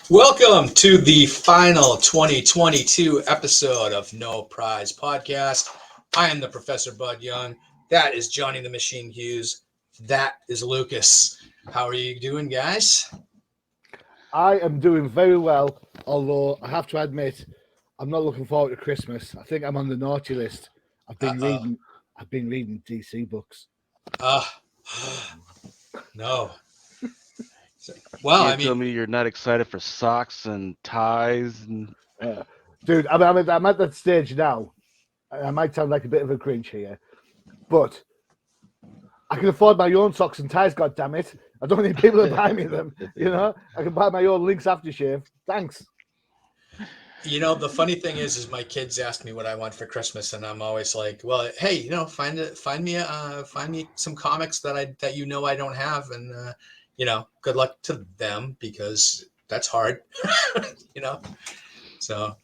Welcome to the final 2022 episode of No Prize Podcast. I am the Professor Bud Young. That is Johnny the Machine Hughes. That is Lucas. How are you doing, guys? I am doing very well, although I have to admit, I'm not looking forward to Christmas. I think I'm on the naughty list. I've been reading DC books. No. Well, you tell me you're not excited for socks and ties and dude, I'm at that stage now. I might sound like a bit of a Grinch here, but I can afford my own socks and ties. God damn it! I don't need people to buy me them. You know, I can buy my own Lynx aftershave. Thanks. You know, the funny thing is my kids ask me what I want for Christmas, and I'm always like, "Well, hey, you know, find me some comics that I don't have, and you know, good luck to them because that's hard, you know." So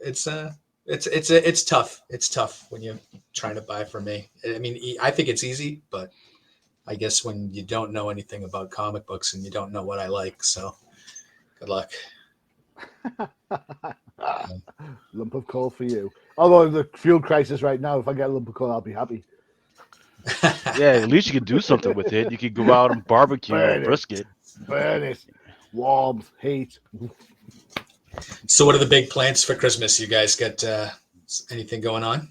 it's tough. It's tough when you're trying to buy for me. I mean, I think it's easy, but I guess when you don't know anything about comic books and you don't know what I like, so good luck. Lump of coal for you. Although the fuel crisis right now, if I get a lump of coal, I'll be happy. yeah, at least you could do something with it. You could go out and barbecue and brisket. Burn it. Warmth, heat. So what are the big plans for Christmas? You guys got anything going on?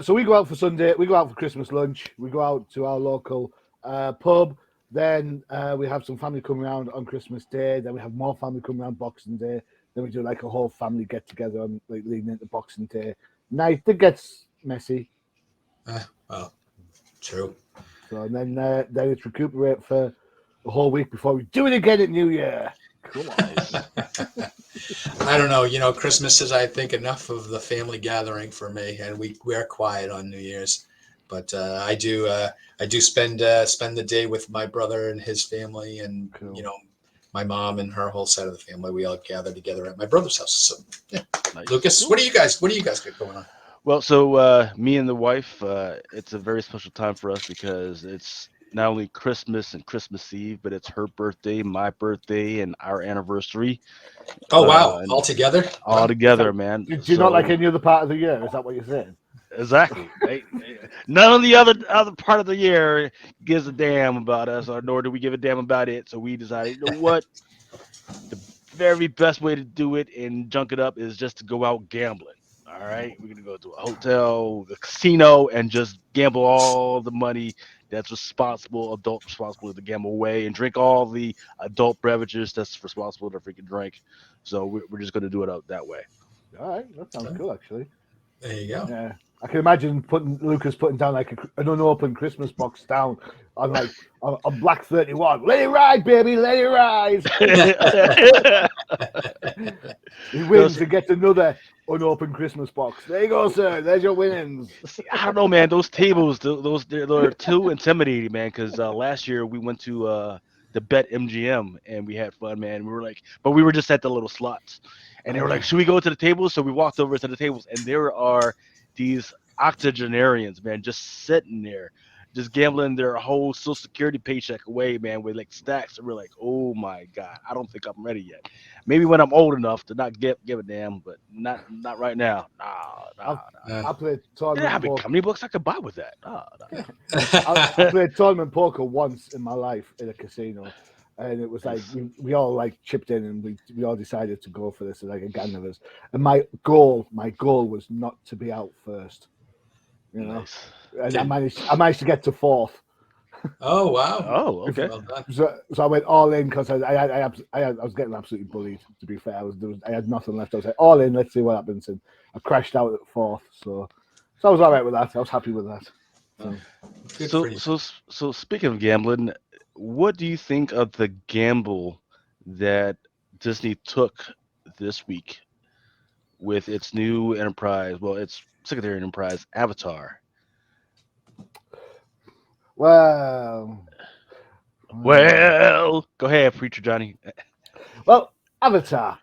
So we go out for Sunday. We go out for Christmas lunch. We go out to our local pub. Then we have some family come around on Christmas Day. Then we have more family come around Boxing Day. Then we do like a whole family get together on like leading into Boxing Day night. It gets messy. Well, true. So and then it's recuperate for the whole week before we do it again at New Year. Come on. I don't know. You know, Christmas is, I think, enough of the family gathering for me, and we're quiet on New Year's. But I do spend the day with my brother and his family, and cool. You know, my mom and her whole side of the family. We all gather together at my brother's house. So, yeah. Nice. Lucas, what do you guys got going on? Well, so me and the wife, it's a very special time for us because it's not only Christmas and Christmas Eve, but it's her birthday, my birthday, and our anniversary. Oh, wow. All together? All together, man. Do you not like any other part of the year? Is that what you're saying? Exactly. Right? None of the other part of the year gives a damn about us, or nor do we give a damn about it. So we decided, you know what? The very best way to do it and junk it up is just to go out gambling. All right, we're gonna go to a hotel, a casino, and just gamble all the money that's adult responsible to gamble away, and drink all the adult beverages that's responsible to freaking drink. So we're just gonna do it out that way. All right, that sounds cool, actually. There you go. Yeah, I can imagine Lucas putting down like an unopened Christmas box down on like on Black 31. Let it ride, baby, let it ride. He wins and gets another unopened Christmas box. There you go, sir. There's your winnings. I don't know, man. Those tables, they're too intimidating, man. Because last year we went to the Bet MGM and we had fun, man. We were like, but we were just at the little slots, and they were like, "Should we go to the tables?" So we walked over to the tables, and there are these octogenarians, man, just sitting there, just gambling their whole Social Security paycheck away, man, with like stacks. And we're like, oh my God, I don't think I'm ready yet. Maybe when I'm old enough to not give a damn, but not right now. Nah. I played tournament poker. How many books I could buy with that? I played tournament poker once in my life in a casino, and it was like we all like chipped in, and we all decided to go for this, like a gang of us. And my goal was not to be out first. You know, nice. And I managed to get to fourth. Oh wow. Oh, okay. Well done. So I went all in because I was getting absolutely bullied. To be fair, I had nothing left. I was like, all in. Let's see what happens, and I crashed out at fourth. So I was all right with that. I was happy with that. Oh, So good for So you. so so speaking of gambling, what do you think of the gamble that Disney took this week with its new enterprise? Well, its secondary enterprise, Avatar. well, Well, go ahead, preacher Johnny. well, Avatar.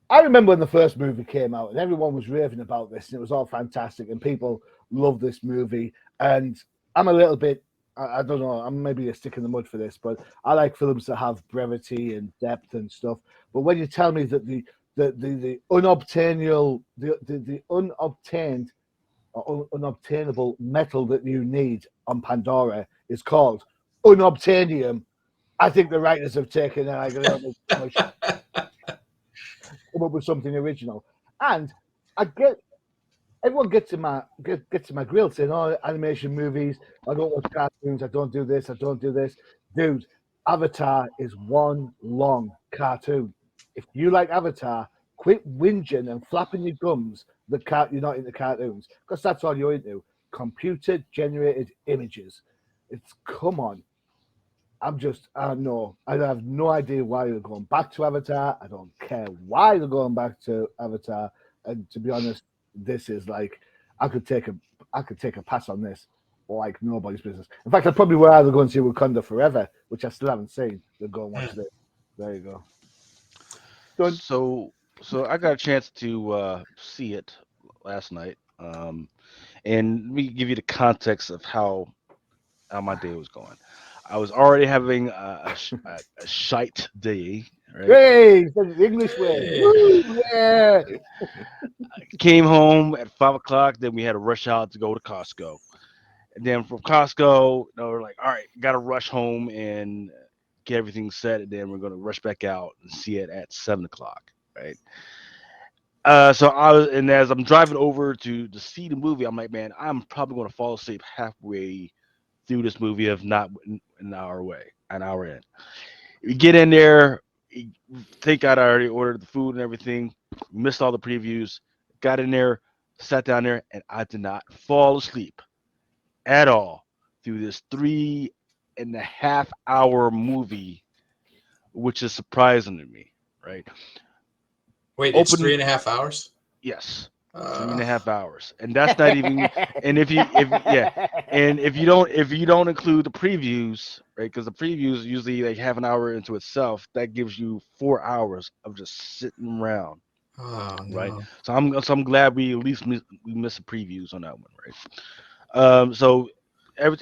I remember when the first movie came out, and everyone was raving about this, and it was all fantastic, and people loved this movie. And I'm a little bit, I don't know, I'm maybe a stick in the mud for this, but I like films that have brevity and depth and stuff. But when you tell me that the unobtainable the unobtained or unobtainable metal that you need on Pandora is called unobtainium, I think the writers have taken like a little bit too much, come up with something original. And I get everyone gets to my grill saying, "Oh, animation movies. I don't watch cartoons. I don't do this. I don't do this." Dude, Avatar is one long cartoon. If you like Avatar, quit whinging and flapping your gums that you're not into cartoons, because that's all you're into. Computer generated images. It's come on. I know. I have no idea why they're going back to Avatar. I don't care why they're going back to Avatar. And to be honest, this is like I could take a I could take a pass on this, like nobody's business. In fact, I'd probably rather go and see Wakanda Forever, which I still haven't seen, than go and watch this. There you go. Done. So so I got a chance to see it last night. And let me give you the context of how my day was going. I was already having a shite day, right? Hey, the English way. Hey. Woo, yeah. Came home at 5 o'clock. Then we had to rush out to go to Costco. And then from Costco, we're like, all right, got to rush home and get everything set. And then we're going to rush back out and see it at 7 o'clock, right? So I was, and as I'm driving over to see the movie, I'm like, man, I'm probably going to fall asleep halfway through this movie of not an hour away, an hour in. We get in there, think I'd already ordered the food and everything, missed all the previews, got in there, sat down there, and I did not fall asleep at all through this 3.5 hour movie, which is surprising to me, right? Wait, it's Open, 3.5 hours? yes, three and Uh, a half hours, and that's not even. And if yeah, and if you don't include the previews, right? Because the previews usually like half an hour into itself, that gives you 4 hours of just sitting around, oh right? no. So I'm glad we at least we missed the previews on that one, right? So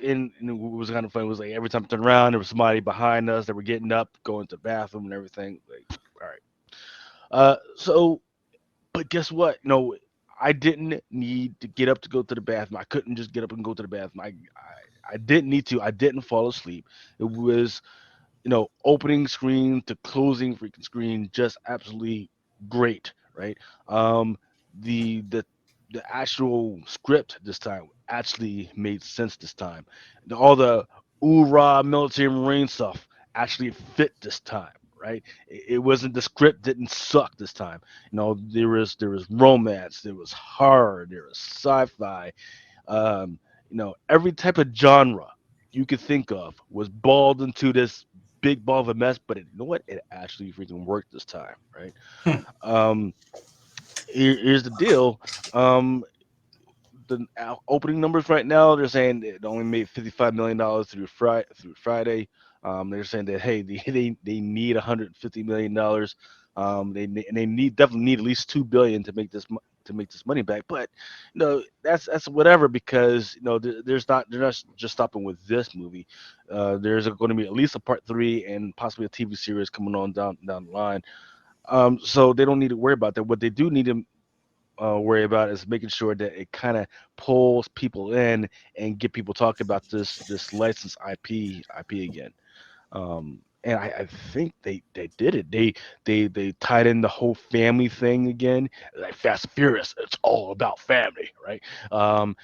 and what was kind of funny was like every time I turned around, there was somebody behind us that were getting up, going to the bathroom and everything. Like, all right. So but guess what? No, I didn't need to get up to go to the bathroom. I couldn't just get up and go to the bathroom. I didn't need to. I didn't fall asleep. It was, opening screen to closing freaking screen, just absolutely great, right? Um, the actual script this time actually made sense this time. All the oorah military marine stuff actually fit this time, right? It wasn't, the script didn't suck this time. There was romance, there was horror, there was sci-fi, um, every type of genre you could think of was balled into this big ball of a mess, but you know what? It actually freaking worked this time, right? Hmm. Um, here's the deal. The opening numbers right now, they're saying it only made $55 million through Friday. They're saying that hey, they need $150 million. They definitely need at least 2 billion to make this money back. But that's whatever, because they're not just stopping with this movie. There's going to be at least a part 3 and possibly a TV series coming on down the line. So they don't need to worry about that. What they do need to worry about is making sure that it kind of pulls people in and get people talking about this licensed IP again. and I think they did it. They tied in the whole family thing again, like Fast and Furious. It's all about family, right? And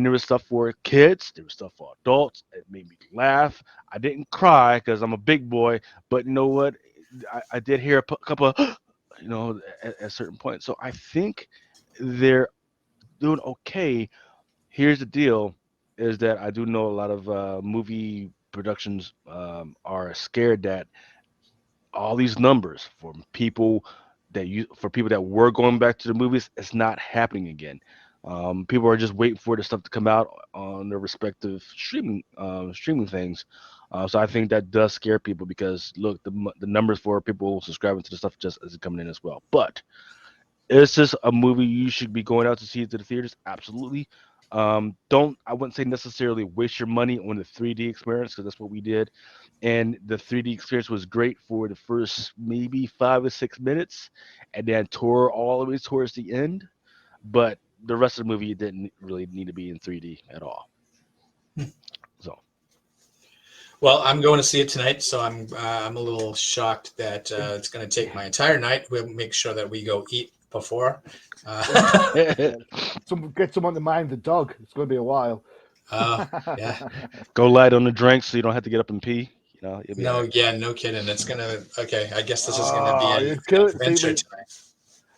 there was stuff for kids, there was stuff for adults. It made me laugh. I didn't cry because I'm a big boy, but you know what? I did hear a couple of, at certain points. So I think they're doing okay. Here's the deal: is that I do know a lot of movie productions are scared that all these numbers for people that were going back to the movies, it's not happening again. People are just waiting for the stuff to come out on their respective streaming things. So I think that does scare people because look, the numbers for people subscribing to the stuff just isn't coming in as well. But is this a movie you should be going out to see to the theaters? Absolutely. Don't I wouldn't say necessarily waste your money on the 3D experience because that's what we did, and the 3D experience was great for the first maybe 5 or 6 minutes, and then tore all the way towards the end. But the rest of the movie didn't really need to be in 3D at all. So Well, I'm going to see it tonight, so I'm a little shocked that it's going to take my entire night. We'll make sure that we go eat before. Get someone to mind the dog. It's going to be a while. Yeah. Go light on the drinks so you don't have to get up and pee. You'll be all No, right. yeah, no kidding. It's gonna. Okay, I guess this is gonna be You an kill it. adventure tonight.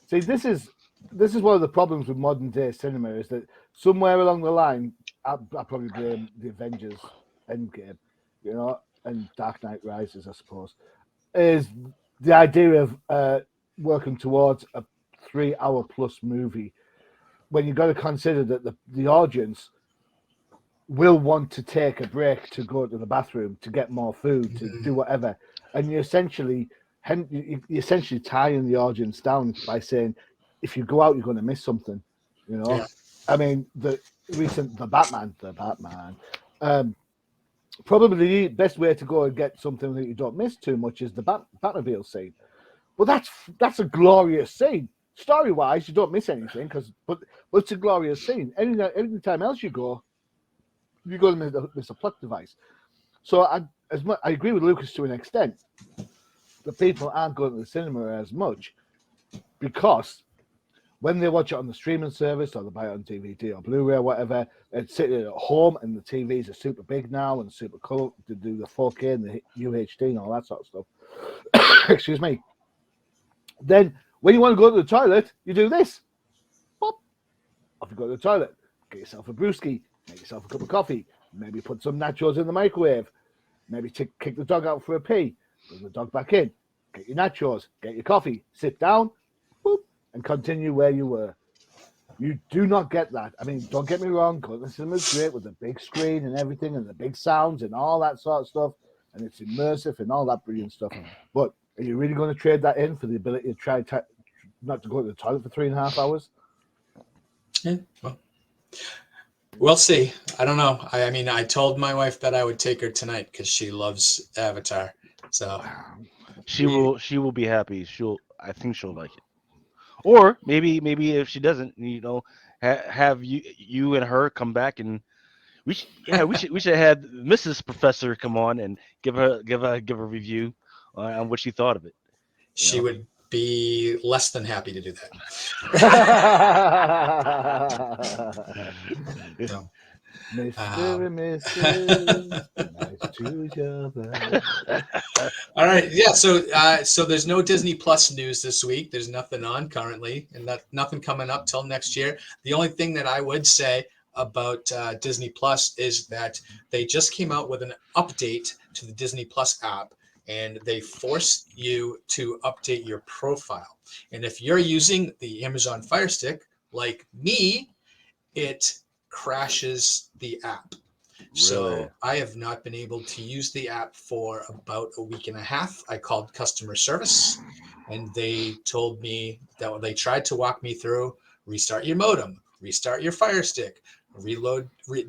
See, this is one of the problems with modern day cinema is that somewhere along the line, I probably blame the Avengers Endgame, and Dark Knight Rises, I suppose, is the idea of working towards a 3 hour plus movie when you've got to consider that the audience will want to take a break to go to the bathroom, to get more food, to do whatever, and you essentially tying the audience down by saying, if you go out, you're going to miss something. Yeah. I mean, the Batman, probably the best way to go and get something that you don't miss too much is the Batmobile scene. Well, that's a glorious scene. Story wise, you don't miss anything but it's a glorious scene. Any time else you're going to miss a plot device. So I agree with Lucas to an extent. The people aren't going to the cinema as much because when they watch it on the streaming service or they buy it on DVD or Blu-ray or whatever, they're sitting at home and the TVs are super big now and super color to do the 4K and the UHD and all that sort of stuff. Excuse me. Then when you want to go to the toilet, you do this. Pop. Off you go to the toilet. Get yourself a brewski. Make yourself a cup of coffee. Maybe put some nachos in the microwave. Maybe kick the dog out for a pee. Bring the dog back in. Get your nachos. Get your coffee. Sit down. Boop, and continue where you were. You do not get that. I mean, don't get me wrong. Going to the cinema is great with the big screen and everything and the big sounds and all that sort of stuff. And it's immersive and all that brilliant stuff. But are you really going to trade that in for the ability to try not to go to the toilet for 3.5 hours? Yeah. Well, we'll see. I don't know. I mean, I told my wife that I would take her tonight because she loves Avatar. So She will be happy. I think she'll like it. Or maybe if she doesn't, have you and her come back and we should have had Mrs. Professor come on and give a review on what she thought of it. She would be less than happy to do that. So, Mr. and Mrs. Nice to each other. all right, yeah. So there's no Disney Plus news this week. There's nothing on currently, and nothing coming up till next year. The only thing that I would say about Disney Plus is that they just came out with an update to the Disney Plus app, and they force you to update your profile. And if you're using the Amazon Fire Stick, like me, it crashes the app. Really? So I have not been able to use the app for about a week and a half. I called customer service and they told me that they tried to walk me through, restart your modem, restart your Fire Stick,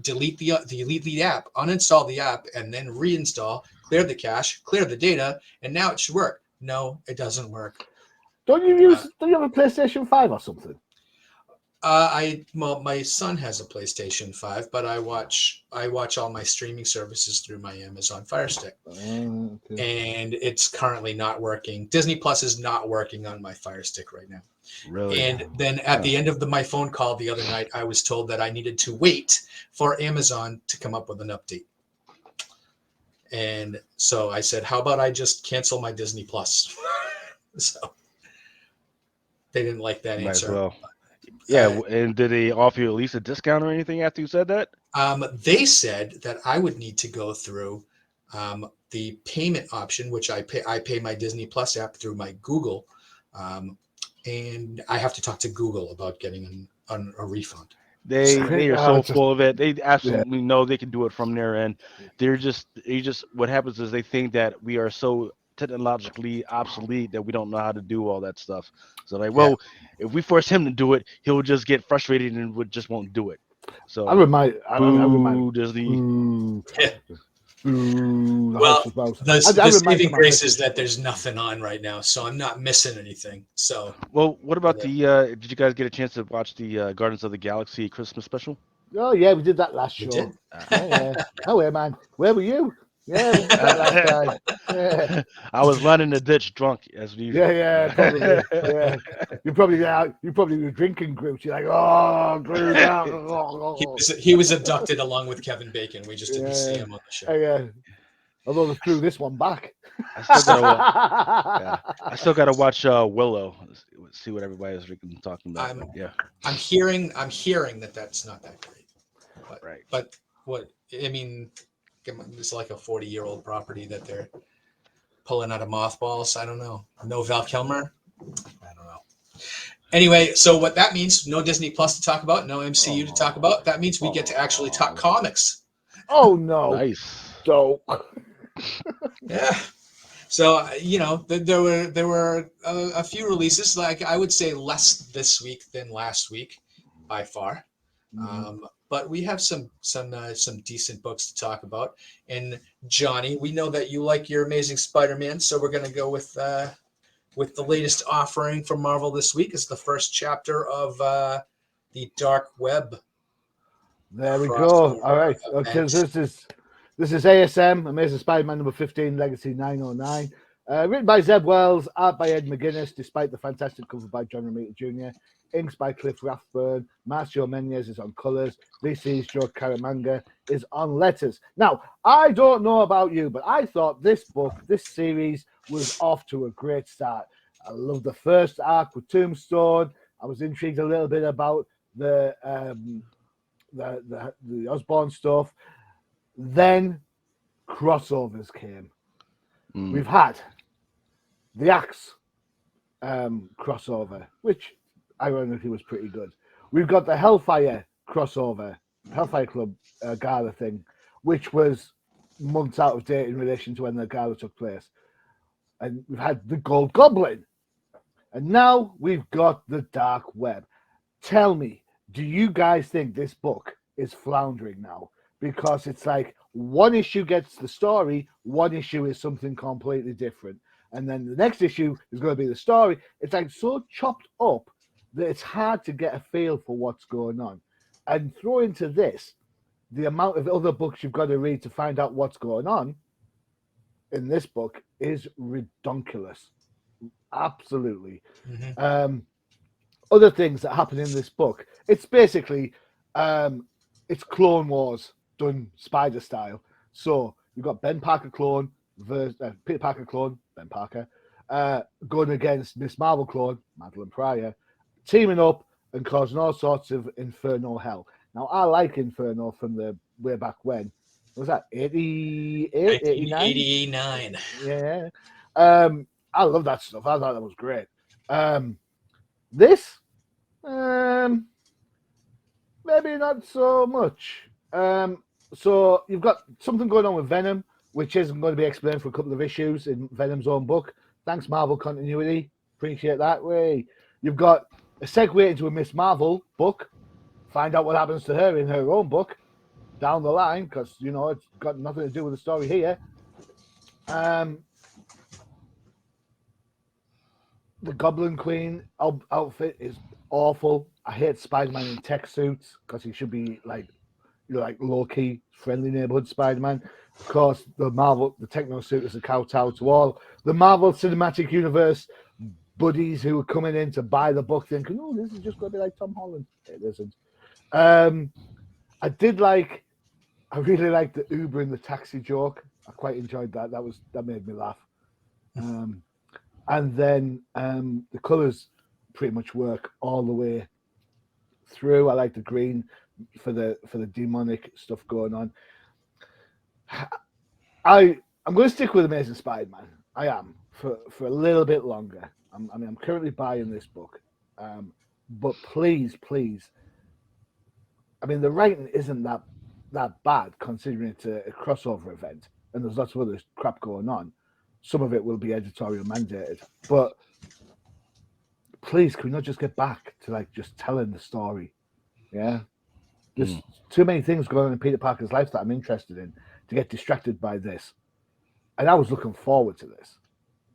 delete the app, uninstall the app, and then reinstall, clear the cache, clear the data, and now it should work. No, it doesn't work. Don't you have a PlayStation 5 or something? Well, my son has a PlayStation 5, but I watch all my streaming services through my Amazon Fire Stick, Okay. and it's currently not working. Disney Plus is not working on my Fire Stick right now. Really? And then at the end of my phone call the other night, I was told that I needed to wait for Amazon to come up with an update. And so I said, how about I just cancel my Disney Plus? So they didn't like that Might as answer. well. Yeah, and did they offer you at least a discount or anything after you said that? They said that I would need to go through the payment option, which I pay my Disney Plus app through my Google, and I have to talk to Google about getting a refund. They are so It's just, full of it. They absolutely know they can do it from their end. They just what happens is they think that we are so technologically obsolete that we don't know how to do all that stuff. So like, well, if we force him to do it, he'll just get frustrated and just won't do it. So I remind boo, Disney. boo, Yeah. boo, the Well, house was mouse. the remind saving my grace missus- is that there's nothing on right now, so I'm not missing anything. So Well, what about the? Did you guys get a chance to watch the Guardians of the Galaxy Christmas special? Oh yeah, we did that last we show. did. Yeah. Oh yeah, man. Where were you? Yeah, we did that last time. Yeah. I was running the ditch drunk as usual. Yeah, probably. Yeah. You probably were drinking Groot. You're like, oh, Groot. He was abducted along with Kevin Bacon. We just didn't see him on the show. Yeah. Although they threw this one back. I still gotta watch Willow. See what everybody's talking about. I'm hearing that that's not that great. But, Right. But what I mean, it's like a 40-year-old property that they're pulling out of mothballs. I don't know. No Val Kilmer. I don't know. Anyway, so what that means? No Disney Plus to talk about. No MCU to talk about. That means we get to actually talk comics. Oh no! Nice. So. Yeah. So there were a few releases. Like I would say less this week than last week, by far. But we have some decent books to talk about. And Johnny, we know that you like your Amazing Spider-Man, so we're going to go with the latest offering from Marvel this week. Is the first chapter of the Dark Web. There we go. All right, because this is ASM Amazing Spider-Man number 15, Legacy 909. Written by Zeb Wells, art by Ed McGuinness, despite the fantastic cover by John Romita Jr. Inks by Cliff Rathburn. Marcio Menez is on colors. VC's Joe Caramanga is on letters. Now, I don't know about you, but I thought this series was off to a great start. I love the first arc with Tombstone. I was intrigued a little bit about the Osborn stuff. Then crossovers came. We've had the Axe crossover, which ironically was pretty good. We've got the Hellfire crossover, Hellfire Club gala thing, which was months out of date in relation to when the gala took place. And we've had the Gold Goblin. And now we've got the Dark Web. Tell me, do you guys think this book is floundering now? Because it's like one issue gets the story, one issue is something completely different. And then the next issue is going to be the story. It's like so chopped up that it's hard to get a feel for what's going on. And throw into this the amount of other books you've got to read to find out what's going on in this book is redonkulous. Absolutely. Other things that happen in this book, it's basically it's Clone Wars done Spider style. So you've got Ben Parker clone versus Peter Parker clone, Ben Parker, going against Miss Marvel clone, Madeline Pryor, teaming up and causing all sorts of inferno hell. Now, I like Inferno from the way back when. Was that 88, 89? 89. Yeah. I love that stuff. I thought that was great. This, maybe not so much. So you've got something going on with Venom, which isn't going to be explained for a couple of issues in Venom's own book. Thanks, Marvel continuity. Appreciate that. Way. You've got a segue into a Miss Marvel book. Find out what happens to her in her own book down the line, because it's got nothing to do with the story here. The Goblin Queen outfit is awful. I hate Spider-Man in tech suits because he should be like, like low-key, friendly neighborhood Spider-Man. Of course, the techno suit is a kowtow to all the Marvel Cinematic Universe buddies who are coming in to buy the book, thinking, "Oh, this is just going to be like Tom Holland." It isn't. I really liked the Uber and the taxi joke. I quite enjoyed that. That made me laugh. And then the colours pretty much work all the way through. I like the green for the demonic stuff going on. I'm going to stick with Amazing Spider-Man. I am for a little bit longer. I'm currently buying this book, but please, the writing isn't that bad considering it's a crossover event and there's lots of other crap going on. Some of it will be editorial mandated, but please, can we not just get back to like just telling the story? Yeah, there's too many things going on in Peter Parker's life that I'm interested in to get distracted by this, and I was looking forward to this.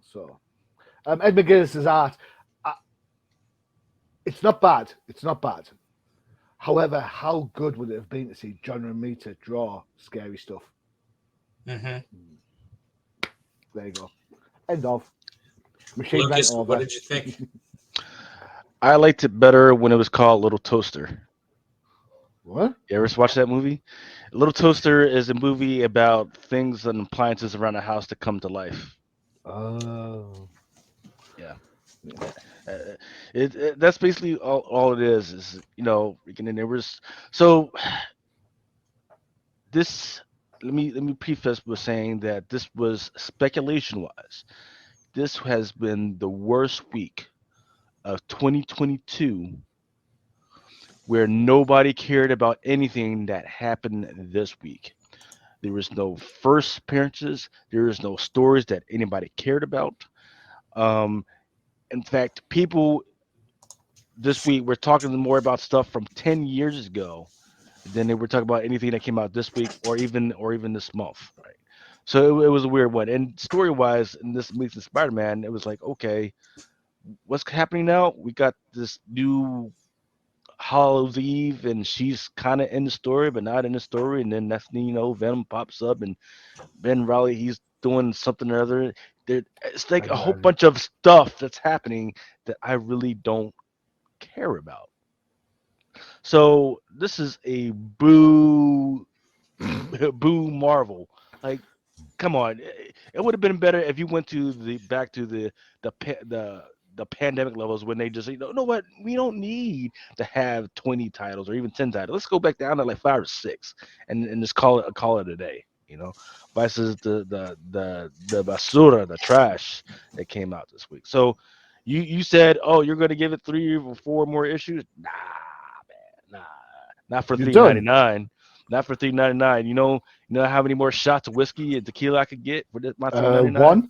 So, Ed McGuinness's art, it's not bad. It's not bad. However, how good would it have been to see John Romita draw scary stuff? Mm-hmm. There you go. End of. Machine Lucas, went over. what did you think? I liked it better when it was called Little Toaster. What? You ever watch that movie? Little Toaster is a movie about things and appliances around the house that come to life. Oh. Yeah. That's basically all it is and there was so this let me preface with saying that this was speculation wise. This has been the worst week of 2022 where nobody cared about anything that happened this week. There was no first appearances. There was no stories that anybody cared about. Um, in fact, people this week we're talking more about stuff from 10 years ago than they were talking about anything that came out this week or even this month, right? So it was a weird one. And story wise, in this Amazing Spider-Man, it was like, okay, what's happening now? We got this new Hallows Eve, and she's kind of in the story, but not in the story. And then that's Venom pops up, and Ben Riley, he's doing something or other. It's like a whole bunch of stuff that's happening that I really don't care about. So this is a boo, boo Marvel. Like, come on, it would have been better if you went to back to the pandemic levels when they just know what, we don't need to have 20 titles or even 10 titles. Let's go back down to like 5 or 6 and just call it a day. Versus the basura, the trash that came out this week. So you said, oh, you're going to give it 3 or 4 more issues? Nah, man, nah, not for $3.99. Not for $3.99. You know how many more shots of whiskey and tequila I could get for my $3.99? One.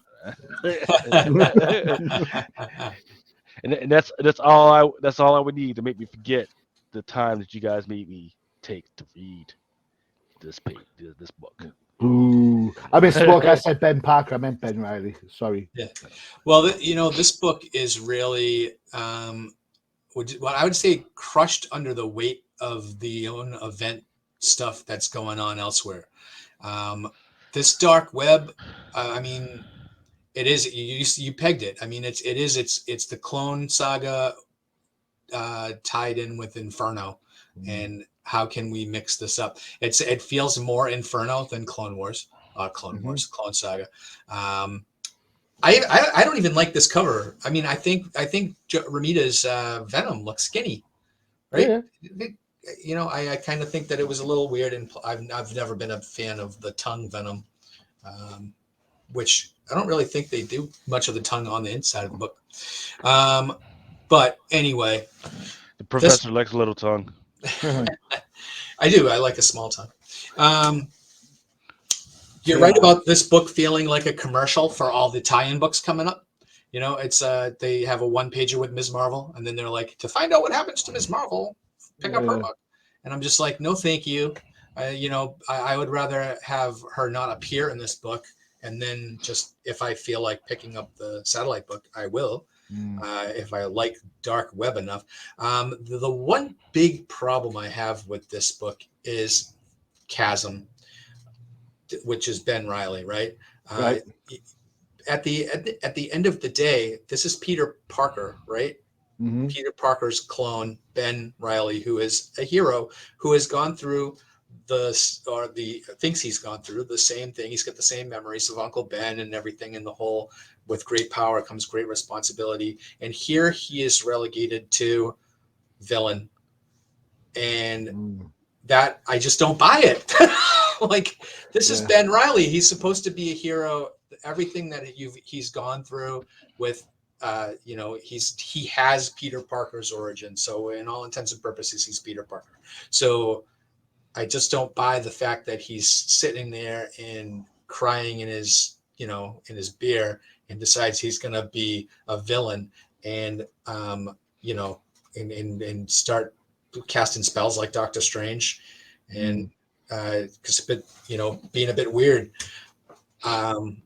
and that's all I would need to make me forget the time that you guys made me take to read this book. Ooh. I misspoke. I said Ben Parker. I meant Ben Riley. Sorry. Yeah. Well, this book is really, what I would say, crushed under the weight of the own event stuff that's going on elsewhere. This dark web, it is, you pegged it. I mean, it's the Clone Saga tied in with Inferno, and how can we mix this up? It feels more Inferno than Clone Wars, Clone Saga. I don't even like this cover. I mean, I think Ramita's Venom looks skinny, right? Yeah. I kind of think that it was a little weird, and I've never been a fan of the tongue Venom, which I don't really think they do much of the tongue on the inside of the book. But anyway, the professor likes a little tongue. I do. I like a small tongue. You're right about this book feeling like a commercial for all the tie-in books coming up. It's they have a one-pager with Ms. Marvel, and then they're like, to find out what happens to Ms. Marvel, pick up her book. And I'm just like, no, thank you. I would rather have her not appear in this book, and then just if I feel like picking up the satellite book, I will. if I like dark web enough. The one big problem I have with this book is Chasm, which is Ben Reilly, right? Right. At the end of the day, this is Peter Parker, right? Mm-hmm. Peter Parker's clone, Ben Reilly, who is a hero who has gone through thinks he's gone through the same thing. He's got the same memories of Uncle Ben and everything in the whole. With great power comes great responsibility. And here he is relegated to villain. And that, I just don't buy it. Like, this is Ben Reilly. He's supposed to be a hero. Everything that he's gone through with, he has Peter Parker's origin. So in all intents and purposes, he's Peter Parker. So I just don't buy the fact that he's sitting there and crying in his beer and decides he's going to be a villain and, and start casting spells like Doctor Strange and, being a bit weird. I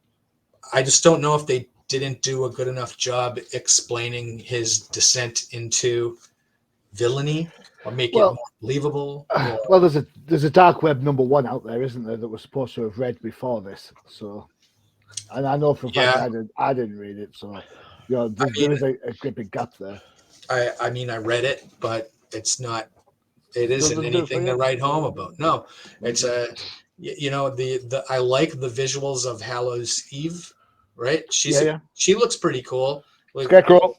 just don't know if they didn't do a good enough job explaining his descent into villainy or make it more believable. Well, there's a dark web #1 out there, isn't there, that we're supposed to have read before this? So, and I know for a fact I didn't read it, so there is a great big gap there. I read it, but it's not. It isn't anything to write home about. No, it's I like the visuals of Hallows Eve, right? She looks pretty cool. Like, Scarecrow.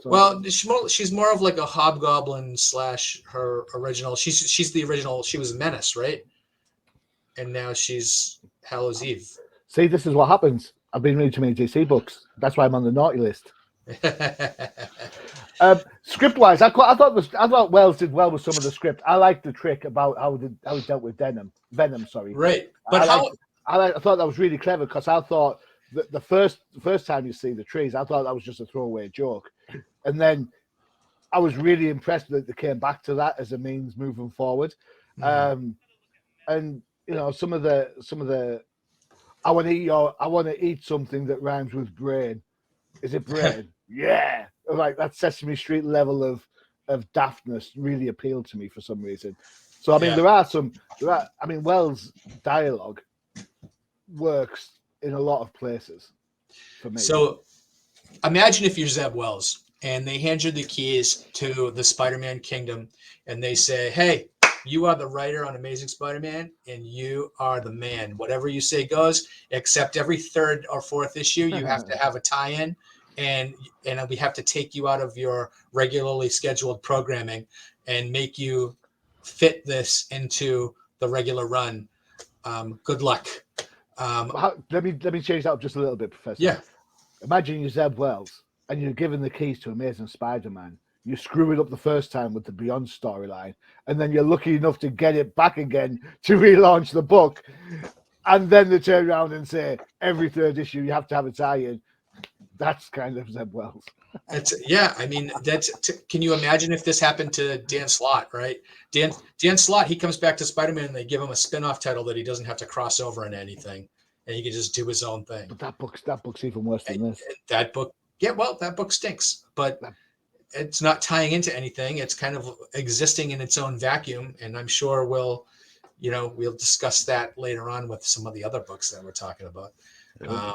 Well, she's more of like a hobgoblin / her original. She's the original. She was Menace, right? And now she's Hallows Eve. See, this is what happens. I've been reading too many DC books. That's why I'm on the naughty list. Script-wise, I thought Wells did well with some of the script. I liked the trick about how he dealt with Venom. Sorry. Right, but I thought that was really clever because I thought the first time you see the trees, I thought that was just a throwaway joke, and then I was really impressed that they came back to that as a means moving forward. And some of the I want to eat something that rhymes with brain. Is it brain? Yeah. Like that Sesame Street level of daftness really appealed to me for some reason. So I mean, Wells' dialogue works in a lot of places for me. So imagine if you're Zeb Wells and they hand you the keys to the Spider-Man kingdom and they say, hey, you are the writer on Amazing Spider-Man and you are the man. Whatever you say goes, except every 3rd or 4th issue, you have to have a tie-in. And we have to take you out of your regularly scheduled programming and make you fit this into the regular run. Good luck. Let me change that up just a little bit, Professor. Yeah. Imagine you're Zeb Wells and you're given the keys to Amazing Spider-Man. You screw it up the first time with the Beyond storyline, and then you're lucky enough to get it back again to relaunch the book. And then they turn around and say, every 3rd issue, you have to have a tie-in. That's kind of Zeb Wells. Can you imagine if this happened to Dan Slott, right? Dan Slott, he comes back to Spider-Man and they give him a spin-off title that he doesn't have to cross over in anything. And he can just do his own thing. But that book's even worse than this. That book stinks. But it's not tying into anything. It's kind of existing in its own vacuum. And I'm sure we'll discuss that later on with some of the other books that we're talking about. Yeah.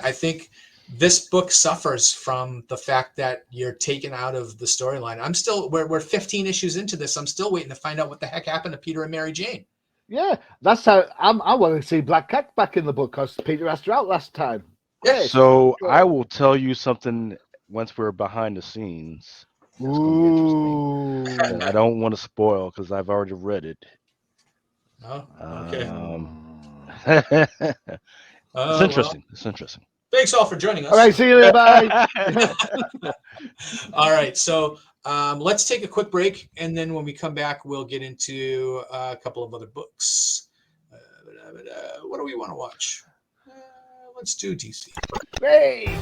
I think this book suffers from the fact that you're taken out of the storyline. We're 15 issues into this. I'm still waiting to find out what the heck happened to Peter and Mary Jane. Yeah, that's how I want to see Black Cat back in the book because Peter asked her out last time. Yeah. So I will tell you something once we're behind the scenes. Ooh. And I don't want to spoil because I've already read it. Oh, okay. It's interesting. It's interesting. Thanks all for joining us. All right, see you later. Bye. All right, so let's take a quick break, and then when we come back, we'll get into a couple of other books. What do we want to watch? Let's do DC. Hey.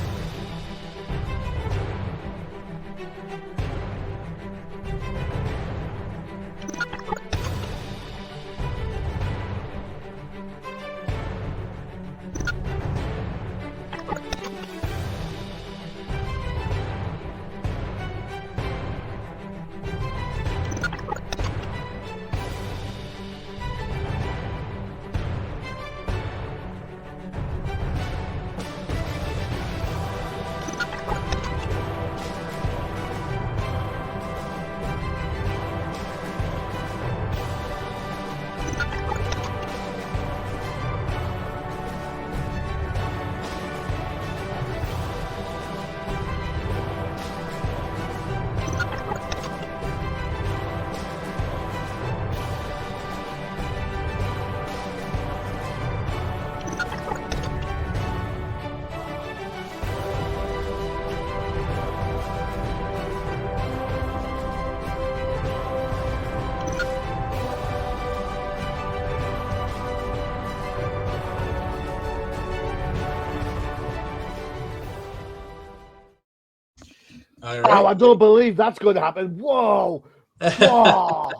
All Oh, I right. don't believe that's going to happen. Whoa. Whoa.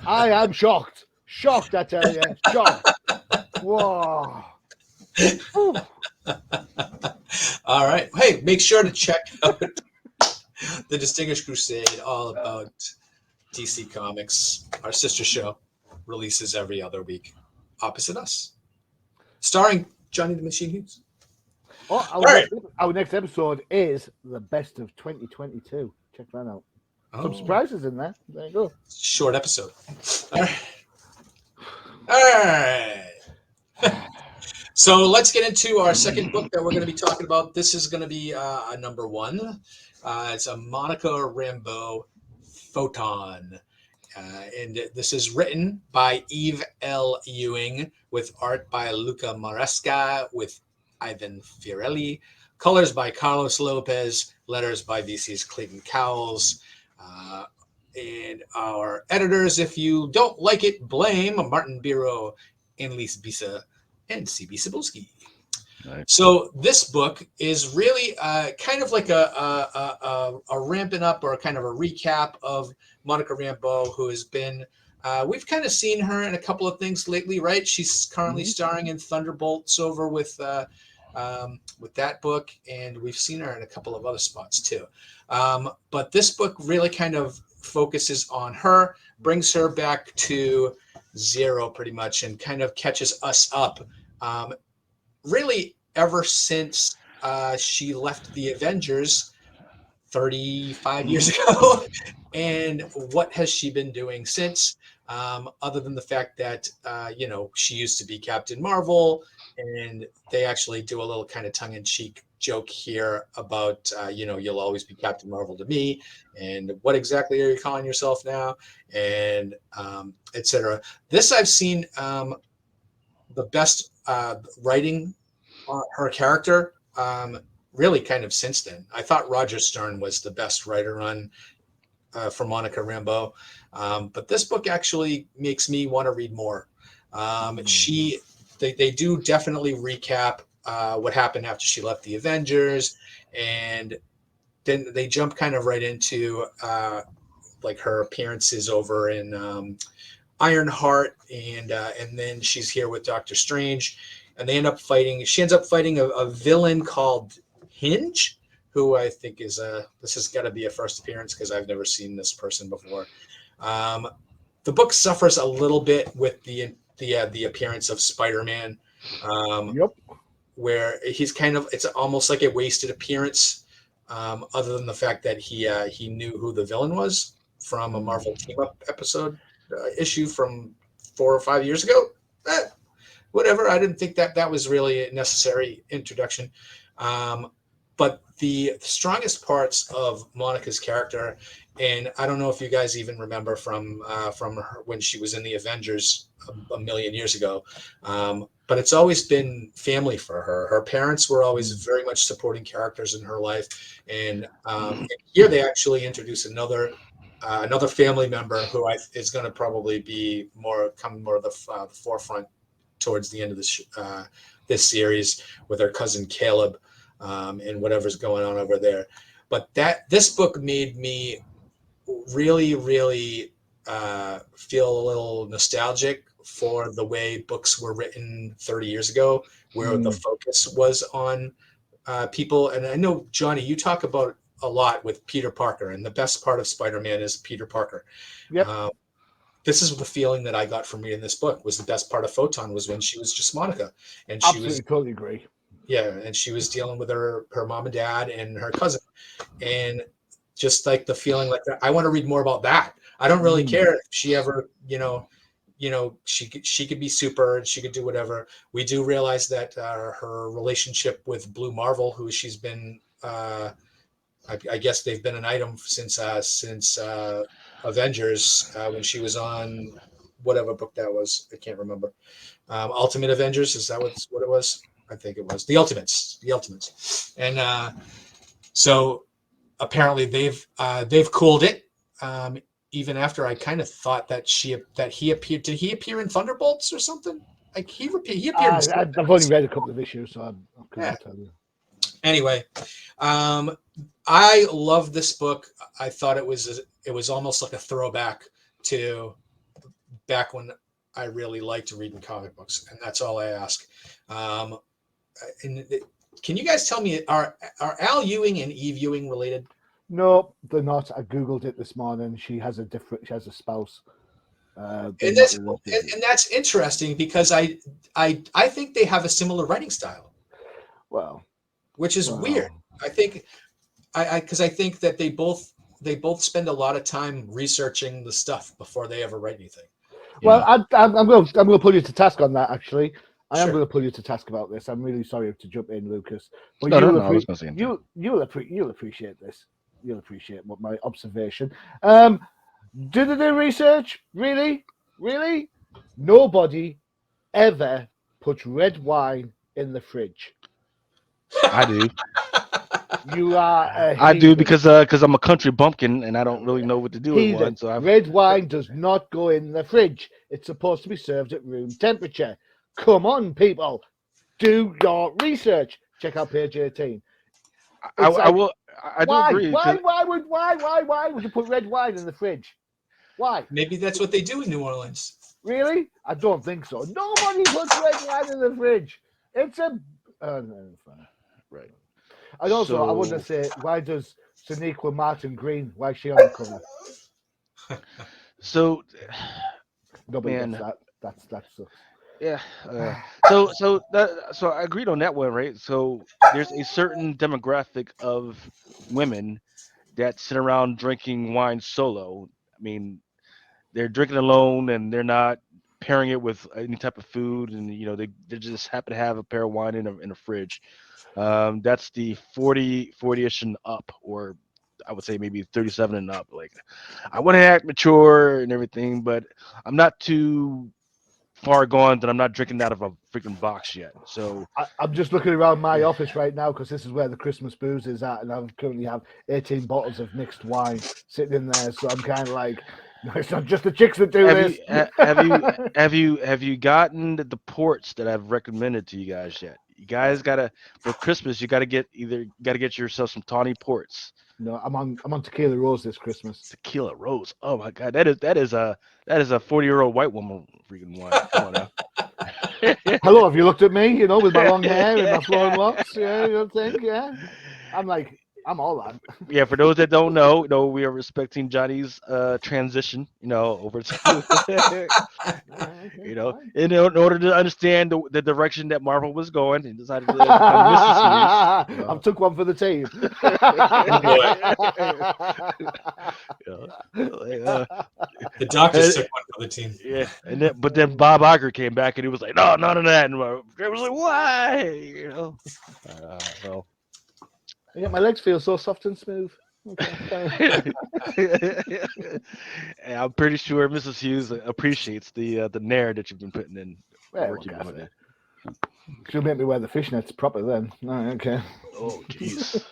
I am shocked. Shocked, I tell you. Shocked. Whoa. Whew. All right. Hey, make sure to check out the Distinguished Crusade, all about DC Comics. Our sister show releases every other week, opposite us, starring Johnny the Machine Hughes. Oh, All right. our next episode is the best of 2022. Check that out. Some Oh, surprises in there. There you go. short episode. All right. All right. So let's get into our second book that we're going to be talking about. This is going to be a number one. It's a Monica Rambeau Photon. And this is written by Eve L. Ewing with art by Luca Maresca with Ivan Fiorelli, colors by Carlos Lopez, letters by VC's Clayton Cowles. And our editors, if you don't like it, blame Martin Biro, Annalise Bisa, and CB Cebulski. Right. So this book is really kind of like a ramping up or kind of a recap of Monica Rambeau, who has been, we've kind of seen her in a couple of things lately, right? She's currently starring in Thunderbolts over with that book, and we've seen her in a couple of other spots too. But this book really kind of focuses on her, brings her back to zero pretty much, and kind of catches us up. Really, ever since she left the Avengers 35 years ago, and what has she been doing since? Other than the fact that she used to be Captain Marvel, and they actually do a little kind of tongue-in-cheek joke here about you'll always be Captain Marvel to me, and what exactly are you calling yourself now, and etc. This I've seen the best writing on her character really kind of since then. I thought Roger Stern was the best writer on for Monica Rambeau, but this book actually makes me want to read more. They do definitely recap what happened after she left the Avengers, and then they jump kind of right into like her appearances over in Ironheart, and then she's here with Doctor Strange, and they end up fighting. She ends up fighting a villain called Hinge, who I think is this has got to be a first appearance because I've never seen this person before. The book suffers a little bit with the appearance of Spider-Man, Yep. where he's kind of, it's almost like a wasted appearance, other than the fact that he knew who the villain was from a Marvel Team Up episode issue from 4 or 5 years ago. Whatever. I didn't think that was really a necessary introduction. But the strongest parts of Monica's character, and I don't know if you guys even remember from her when she was in the Avengers a million years ago, but it's always been family for her. Her parents were always very much supporting characters in her life, and here they actually introduce another family member who is going to probably be come more of the forefront towards the end of this series with her cousin Caleb, and whatever's going on over there. But this book made me really, really feel a little nostalgic for the way books were written 30 years ago, where the focus was on people. And I know, Johnny, you talk about a lot with Peter Parker, and the best part of Spider-Man is Peter Parker. Yep. This is the feeling that I got from reading this book. Was the best part of Photon was when she was just Monica, and she Absolutely, totally agree. and she was dealing with her mom and dad and her cousin, and just like the feeling like that. I want to read more about that. I don't really care if she ever, she could be super and she could do whatever. We do realize that her relationship with Blue Marvel, who she's been, I guess they've been an item since Avengers, when she was on whatever book that was. I can't remember. Ultimate Avengers, is that what it was? I think it was the Ultimates, and so apparently they've cooled it. Even after I kind of thought that he appeared. Did he appear in Thunderbolts or something? Like he appeared. I've only read a couple of issues, so I couldn't tell you. Anyway, I love this book. I thought it was almost like a throwback to back when I really liked reading comic books, and that's all I ask. Um, and can you guys tell me, are Al Ewing and Eve Ewing related? No, they're not. I googled it this morning. She has a spouse. They're And not that's related. and that's interesting because I think they have a similar writing style, Well, which is weird. I think because I think that they both spend a lot of time researching the stuff before they ever write anything. well, I'm going to put you to task on that. Actually, I am Sure. going to put you to task about this. I'm really sorry to jump in, Lucas, but No, I was gonna say anything. you'll appreciate this. You'll appreciate what my observation. Did they do research? Really? Nobody ever puts red wine in the fridge. I do. You are a I do heathen. because I'm a country bumpkin and I don't really know what to do with Heathen. one. So I've Red wine does not go in the fridge. It's supposed to be served at room temperature. Come on, people. Do your research. Check out page 18. I Like, will. I do why? agree. Why would you put red wine in the fridge? Why? Maybe that's what they do in New Orleans. Really? I don't think so. Nobody puts red wine in the fridge. It's a no, fine. Right. And also, I want to say, why does Sonequa Martin Green? Why is she on the cover? So, Nobody man, gets that. That's sucks. yeah. So I agreed on that one, right? So there's a certain demographic of women that sit around drinking wine solo. I mean, they're drinking alone and they're not pairing it with any type of food, and they just happen to have a pair of wine in a fridge. That's the 40ish and up, or I would say maybe 37 and up. Like, I want to act mature and everything, but I'm not too far gone that I'm not drinking out of a freaking box yet. So I'm just looking around my office right now because this is where the Christmas booze is at, and I currently have 18 bottles of mixed wine sitting in there. So I'm kind of like, no, it's not just the chicks that do this. have you gotten the ports that I've recommended to you guys yet? You guys gotta, for Christmas, you gotta get yourself some tawny ports. No, I'm on Tequila Rose this Christmas. Tequila Rose. Oh my god, that is a 40-year-old white woman freaking wine. Come on now. Hello, have you looked at me? You know, with my long hair and my flowing locks. Yeah, you don't think? Yeah, I'm all that. Yeah, for those that don't know, we are respecting Johnny's transition, over to in order to understand the direction that Marvel was going, he decided to become Mrs. Hughes. I took one for the team. The doctors took one for the team. Yeah, but then Bob Iger came back and he was like, "No, none of that," and I was like, "Why?" Well. Yeah, my legs feel so soft and smooth. Okay. I'm pretty sure Mrs. Hughes appreciates the nair that you've been putting in. She'll make me wear the fishnets proper then. No, okay. Oh, jeez.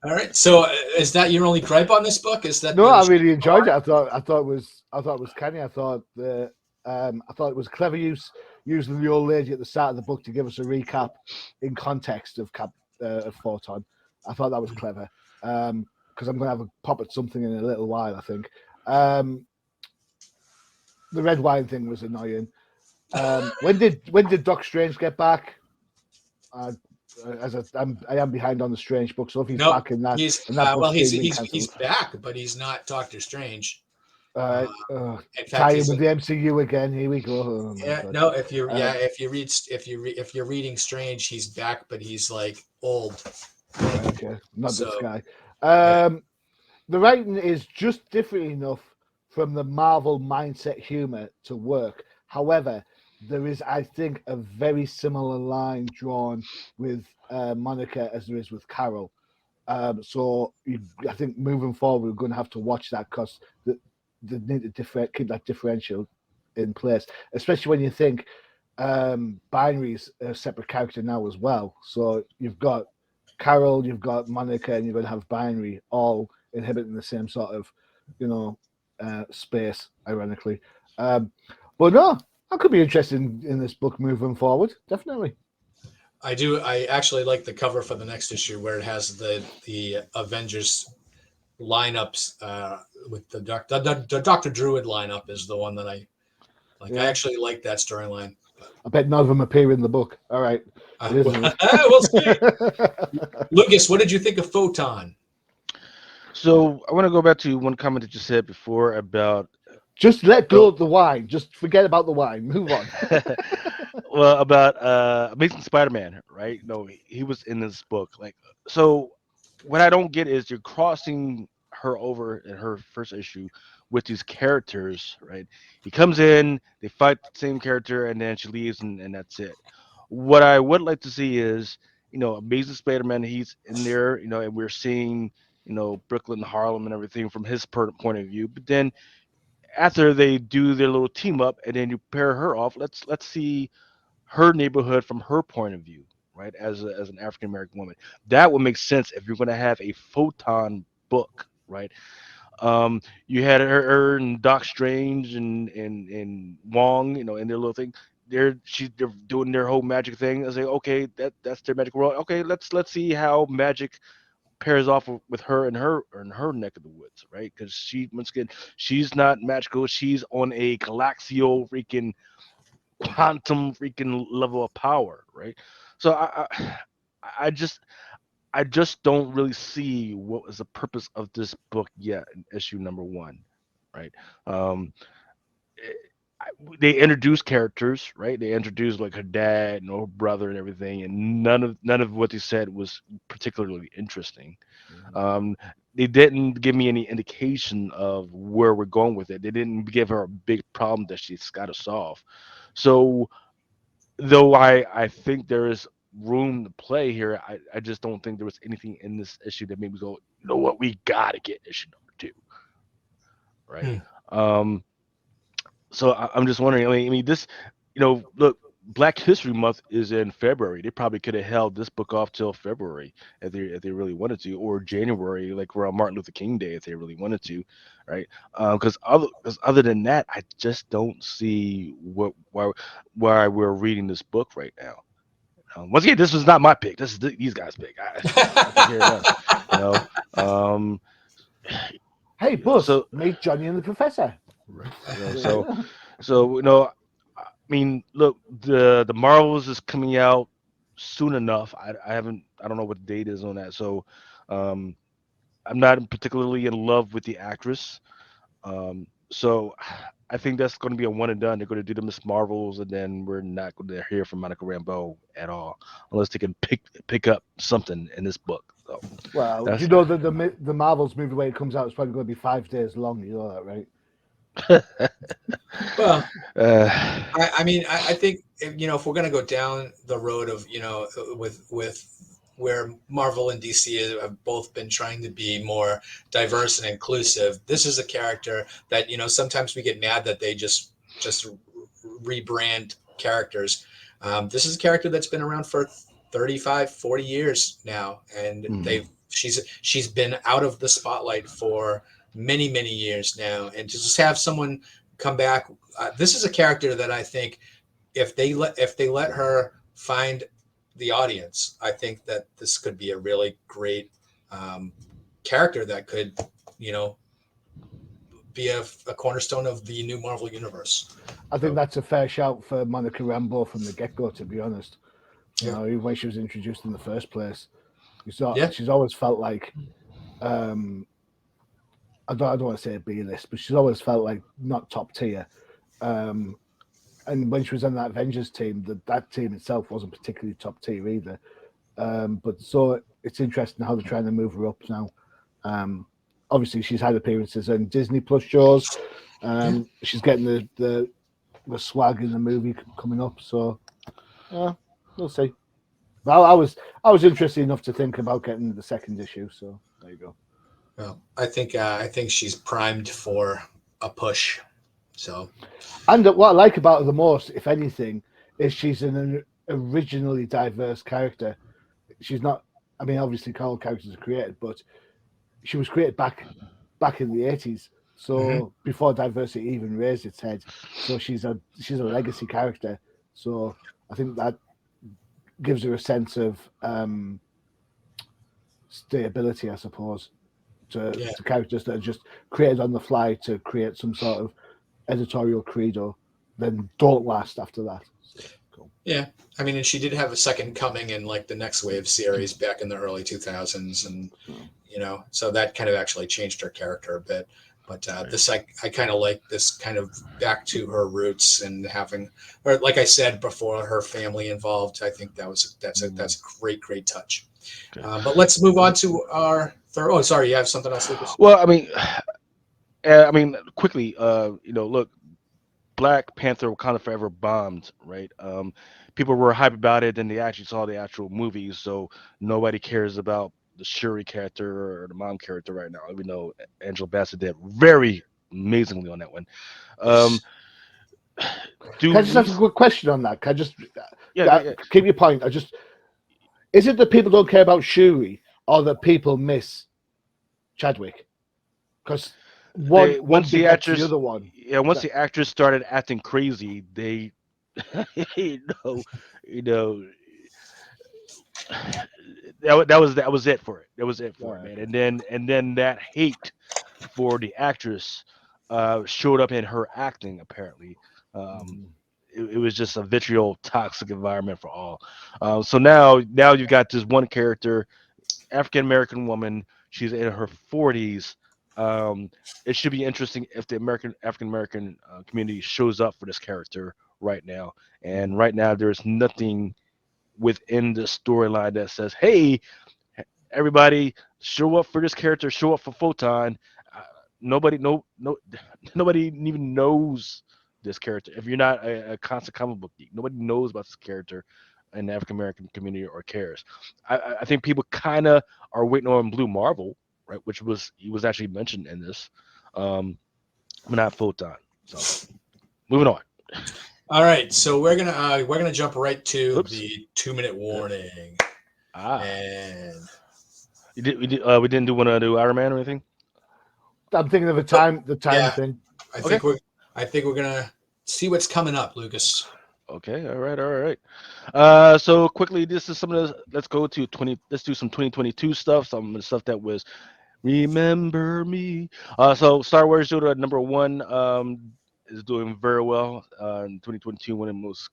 All right. So, is that your only gripe on this book? Is that no? I really enjoyed it. I thought it was canny. I thought it was clever using the old lady at the start of the book to give us a recap in context of Photon. I thought that was clever because I'm going to have a pop at something in a little while. I think the red wine thing was annoying. When did Doc Strange get back? I am behind on the Strange book, so if he's back in that, he's back, but he's not Doctor Strange. In fact, tie in with the MCU again. Here we go. No. If you're reading Strange, he's back, but he's like old. Okay, not this guy. The writing is just different enough from the Marvel mindset humor to work. However, there is, I think, a very similar line drawn with Monica as there is with Carol. So I think moving forward, we're going to have to watch that because they need to keep that differential in place, especially when you think Binary's a separate character now as well. So you've got Carol, you've got Monica, and you're going to have Binary all inhabiting the same sort of, space, ironically. But no, I could be interested in this book moving forward, definitely. I do. I actually like the cover for the next issue where it has the Avengers lineups with the Doctor Druid lineup is the one that I like. I Yeah. actually like that storyline. I bet none of them appear in the book. All right. It isn't. We'll see. Lucas, what did you think of Photon? So I want to go back to one comment that you said before about Just let go so of the wine. Just forget about the wine. Move on. well about Amazing Spider-Man, right? No, he was in this book. Like, so what I don't get is you're crossing her over in her first issue with these characters, right? He comes in, they fight the same character, and then she leaves, and that's it. What I would like to see is, Amazing Spider-Man. He's in there, and we're seeing, Brooklyn, Harlem, and everything from his point of view. But then after they do their little team up, and then you pair her off, let's see her neighborhood from her point of view, right? As an African American woman, that would make sense if you're going to have a Photon book, right? You had her and Doc Strange and Wong, in their little thing. They're doing their whole magic thing. I say, okay, that's their magic world. Okay, let's see how magic pairs off with her and her neck of the woods, right? Because she, once again, she's not magical. She's on a galaxial freaking quantum freaking level of power, right? So I just I just don't really see what was the purpose of this book yet in issue number one, right? Um, eh, they introduced characters, right? They introduced like her dad and her brother and everything, and none of what they said was particularly interesting. Um, they didn't give me any indication of where we're going with it. They didn't give her a big problem that she's got to solve. So though I think there is room to play here, I just don't think there was anything in this issue that made me go, you know what, we gotta get issue number two, right? Hmm. Um, so I'm just wondering. I mean, this, look, Black History Month is in February. They probably could have held this book off till February if they really wanted to, or January, like around Martin Luther King Day, if they really wanted to, right? Because other than that, I just don't see why we're reading this book right now. Once again, this was not my pick. This is these guys' pick. I can hear enough, you know. Um, Hey, boss, so meet Johnny and the Professor. so I mean, look, the Marvels is coming out soon enough. I don't know what the date is on that. So um, I'm not particularly in love with the actress. So I think that's going to be a one and done. They're going to do the Miss Marvels, and then we're not going to hear from Monica Rambeau at all, unless they can pick up something in this book. So Well, do that's you know that the Marvels movie when it comes out is probably going to be 5 days long? You know that, right? Well, uh, I mean, I think if we're going to go down the road of with where Marvel and DC have both been trying to be more diverse and inclusive, this is a character that sometimes we get mad that they just rebrand characters. This is a character that's been around for 35, 40 years now, and hmm. she's been out of the spotlight for many, many years now, and to just have someone come back. This is a character that I think if they let her find the audience, I think that this could be a really great um, character that could, you know, be a cornerstone of the new Marvel universe. I think So, that's a fair shout for Monica Rambeau from the get-go, to be honest. yeah, Even when she was introduced in the first place, yeah, she's always felt like, um, I don't want to say a B-list, but she's always felt like not top tier. Um, and when she was on that Avengers team, that team itself wasn't particularly top tier either. But so it's interesting how they're trying to move her up now. Obviously, she's had appearances on Disney Plus shows. yeah. She's getting the swag in the movie coming up. So yeah, we'll see. But I was interested enough to think about getting the second issue. So there you go. Well, I think she's primed for a push. So, And what I like about her the most, if anything, is she's an originally diverse character. She's not. I mean, obviously, all characters are created, but she was created back in the 80s, mhm. so before diversity even raised its head. So she's a legacy character. So I think that gives her a sense of stability, I suppose, to characters that are just created on the fly to create some sort of editorial credo, then don't last after that. So, cool. Yeah, I mean, and she did have a second coming in like the Next Wave series back in the early 2000s, and so that kind of actually changed her character a bit. But this, I kind of like this kind of back to her roots and having, or like I said before, her family involved. I think that's a great touch. But let's move on to our third. Oh, sorry, you have something else, Lucas? Well, quickly, look, Black Panther Wakanda Forever bombed, right? People were hype about it, and they actually saw the actual movies, so nobody cares about the Shuri character or the mom character right now, even though Angela Bassett did very amazingly on that one. Um, Can I just ask a quick question on that? Can I just keep your point? Is it that people don't care about Shuri or that people miss Chadwick? Because once the actress, the other one. Yeah, once the actress started acting crazy, they, you know, that was it for it. That was it for it, man. And then that hate for the actress showed up in her acting. Apparently, it was just a vitriol, toxic environment for all. So now you've got this one character, African American woman. She's in her 40s. It should be interesting if the African American community shows up for this character right now. And right now, there's nothing within the storyline that says, "Hey, everybody, show up for this character. Show up for Photon." Nobody, nobody even knows this character. If you're not a constant comic book geek, nobody knows about this character in the African American community or cares. I think people kind of are waiting on Blue Marvel, right? Which he was actually mentioned in this, but not Photon. So moving on. All right, so we're gonna jump right to the 2-minute warning. And we didn't want to do Iron Man or anything. I'm thinking of the time thing. I think we're gonna see what's coming up, Lucas. Okay, all right. So quickly, this is some of the. Let's go to 20. Let's do some 2022 stuff. Some of the stuff that was Remember Me. So Star Wars Yoda #1 is doing very well in 2022 when it was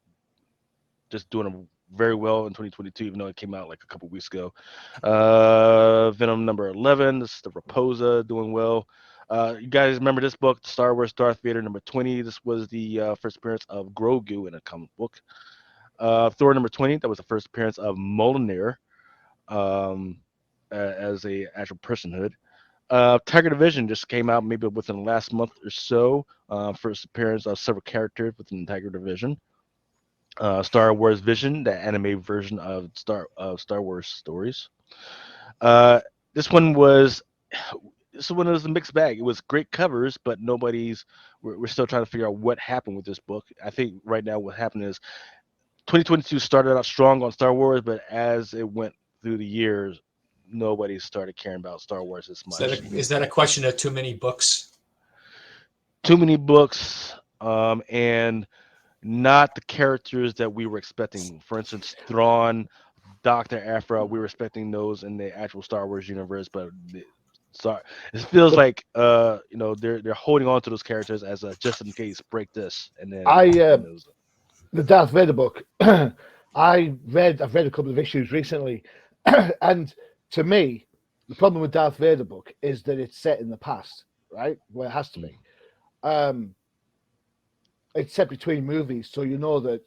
just doing very well in 2022, even though it came out like a couple weeks ago. Venom #11. This is the Raposa doing well. You guys remember this book, Star Wars Darth Vader #20. This was the first appearance of Grogu in a comic book. Thor #20. That was the first appearance of Mjolnir as a actual personhood. Tiger Division just came out maybe within the last month or so. First appearance of several characters within Tiger Division. Star Wars Vision, the anime version of Star Wars stories. This one was a mixed bag. It was great covers, but we're still trying to figure out what happened with this book. I think right now what happened is 2022 started out strong on Star Wars, but as it went through the years, nobody started caring about Star Wars as much. Is that a question of too many books? Too many books, and not the characters that we were expecting. For instance, Thrawn, Dr. Aphra, we were expecting those in the actual Star Wars universe, but it feels like they're holding on to those characters as a just in case, break this, and then the Darth Vader book. I've read a couple of issues recently, and to me, the problem with Darth Vader book is that it's set in the past, right? Where it has to be. It's set between movies, so you know that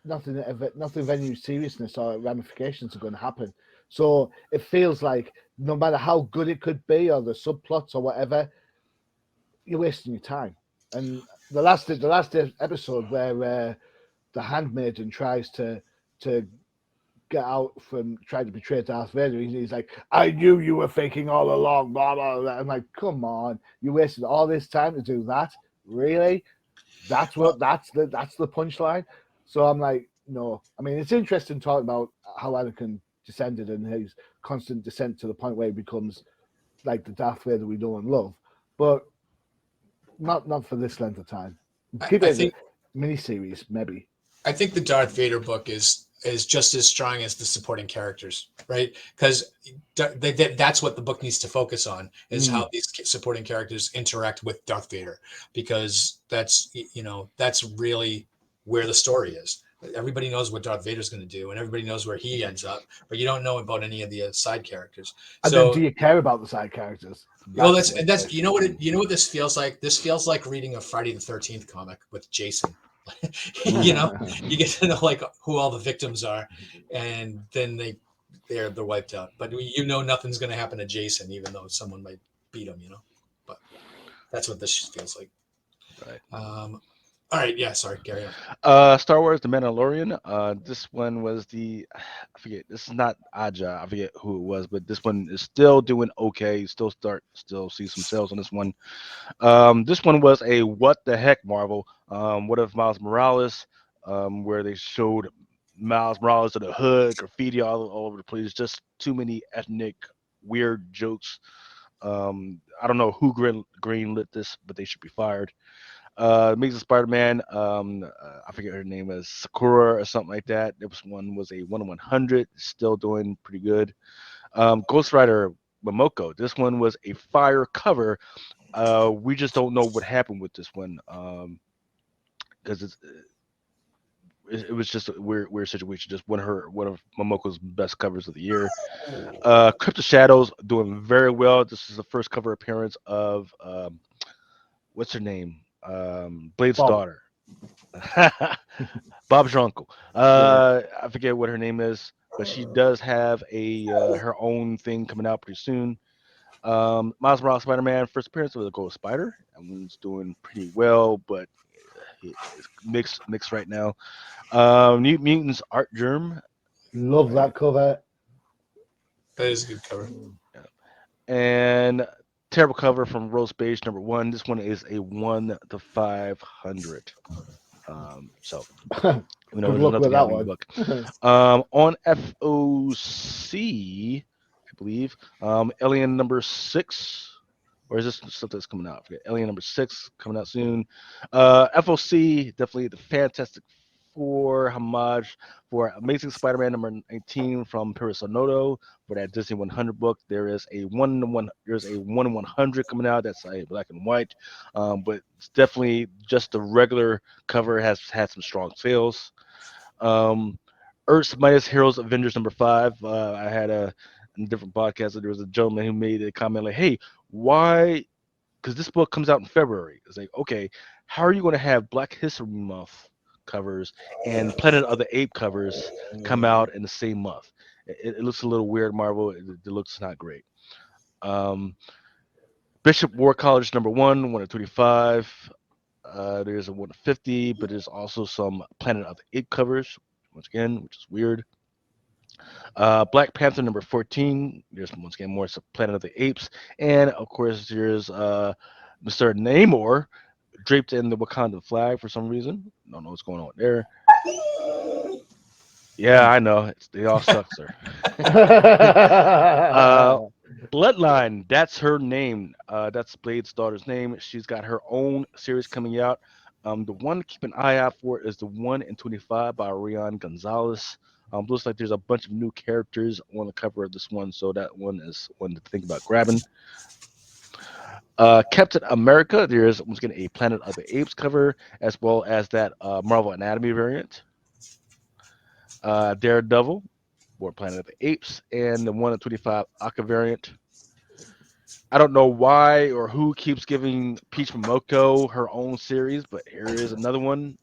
nothing of any seriousness or ramifications are going to happen. So it feels like no matter how good it could be, or the subplots or whatever, you're wasting your time. And the last episode where the handmaiden tries to get out from trying to betray Darth Vader, he's like, "I knew you were faking all along." Blah blah blah. I'm like, "Come on, you wasted all this time to do that? Really? That's the punchline." So I'm like, no. I mean, it's interesting talking about how Anakin descended and his constant descent to the point where he becomes like the Darth Vader we know and love, but not for this length of time. Keep it as a miniseries, maybe. I think the Darth Vader book is is just as strong as the supporting characters, right? Because that's what the book needs to focus on, is how these supporting characters interact with Darth Vader, because that's really where the story is. Everybody knows what Darth Vader's going to do, and everybody knows where he ends up, but you don't know about any of the side characters. And then, do So, you care about the side characters? well, That's the that's question. you know what this feels like. This feels like reading a Friday the 13th comic with Jason. You get to know like who all the victims are, and then they're wiped out. But nothing's going to happen to Jason, even though someone might beat him. But that's what this feels like. Right. All right, yeah. Sorry, Gary. Star Wars: The Mandalorian. This one was I forget. This is not Aja. I forget who it was, but this one is still doing okay. Still see some sales on this one. This one was a what the heck Marvel. What if Miles Morales, where they showed Miles Morales in the hood, graffiti all over the place. Just too many ethnic weird jokes. I don't know who green lit this, but they should be fired. Amazing Spider-Man. I forget her name is Sakura or something like that. There was a 1/100, still doing pretty good. Ghost Rider Momoko. This one was a fire cover. We just don't know what happened with this one, because it was just a weird situation. Just one of Momoko's best covers of the year. Crypto Shadows doing very well. This is the first cover appearance of what's her name? Blade's Bob. daughter. Bob's your uncle. I forget what her name is, but she does have a her own thing coming out pretty soon. Miles Morales Spider-Man first appearance of the Gold Spider. That one's doing pretty well, but it's mixed right now. New Mutants Art Germ. Love that cover. That is a good cover. And terrible cover from Rose Beige #1. This one is a 1/500. So Good there's luck nothing with that happening in the one. book. On FOC, I believe, Alien #6, or is this stuff that's coming out? I forget. Alien #6 coming out soon. FOC, definitely the Fantastic Four homage for Amazing Spider-Man #19 from Paris Sonoto for that Disney 100 book. There is a 1/1. There's a 1/100 coming out. That's a black and white, but it's definitely just the regular cover has had some strong sales. Earth's Mightiest Heroes Avengers #5. I had a different podcast. There was a gentleman who made a comment like, "Hey, why?" Because this book comes out in February. It's like, okay, how are you going to have Black History Month covers and Planet of the Ape covers come out in the same month? It looks a little weird, Marvel. It looks not great. Um, Bishop War College #1, 1/25. There's a 1/50, but there's also some Planet of the Ape covers, once again, which is weird. Black Panther #14. There's once again more Planet of the Apes, and of course there's Mr. Namor draped in the Wakandan flag for some reason. Don't know what's going on there. Yeah, I know. They all suck, sir. uh, Bloodline. That's her name. That's Blade's daughter's name. She's got her own series coming out. The one to keep an eye out for is the 1/25 by Rian Gonzalez. Looks like there's a bunch of new characters on the cover of this one, so that one is one to think about grabbing. Captain America, there's once again a Planet of the Apes cover, as well as that Marvel Anatomy variant. Daredevil, or Planet of the Apes, and the 1/25 Aka variant. I don't know why or who keeps giving Peach Momoko her own series, but here is another one,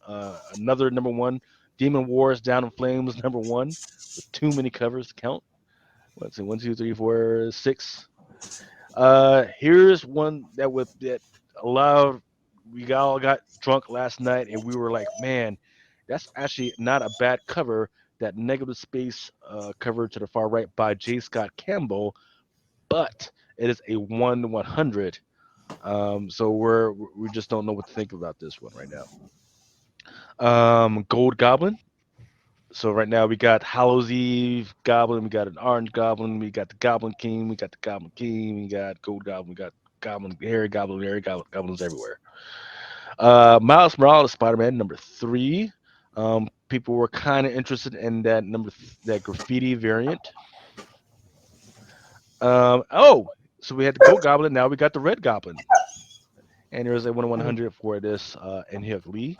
another #1, Demon Wars Down in Flames #1, with too many covers to count. Let's see, 1, 2, 3, 4, 6. Here's one that allowed. We all got drunk last night, and we were like, man, that's actually not a bad cover. That Negative Space cover to the far right by J. Scott Campbell, but it is a 1/100. So we just don't know what to think about this one right now. Gold Goblin. So right now we got Hallows Eve Goblin, we got an Orange Goblin, we got the Goblin King, we got the Goblin King, we got Gold Goblin, we got Goblins everywhere. Miles Morales Spider-Man #3. People were kind of interested in that graffiti variant. So we had the Gold Goblin. Now we got the Red Goblin, and there's a 1/100 for this and Hyuk Lee.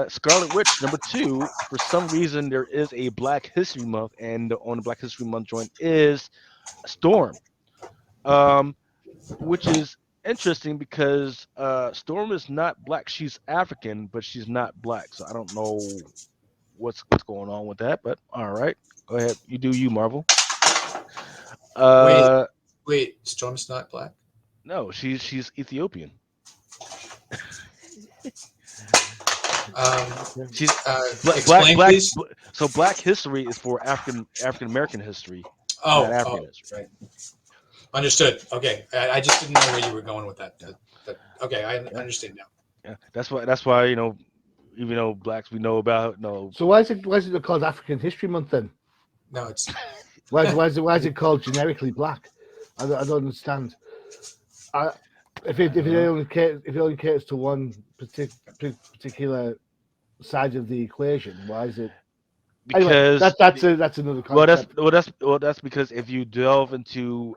Scarlet Witch #2. For some reason, there is a Black History Month, and on the Black History Month joint is Storm, um, which is interesting because Storm is not black. She's African, but she's not black. So I don't know what's going on with that. But all right, go ahead. You do you, Marvel. Wait, Uh, wait. Storm's not black. no, she's Ethiopian. Um, She's explain, please. So Black history is for African American history, not Oh, African history. right. Understood. Okay, I just didn't know where you were going with that. Okay, I Yeah, understand now. yeah. That's why even though blacks we know about So why is it called African History Month then? No, it's Why is it called generically black? I don't understand. I, if it only caters to one particular side of the equation, why is it? Anyway, because that's another well concept. that's because if you delve into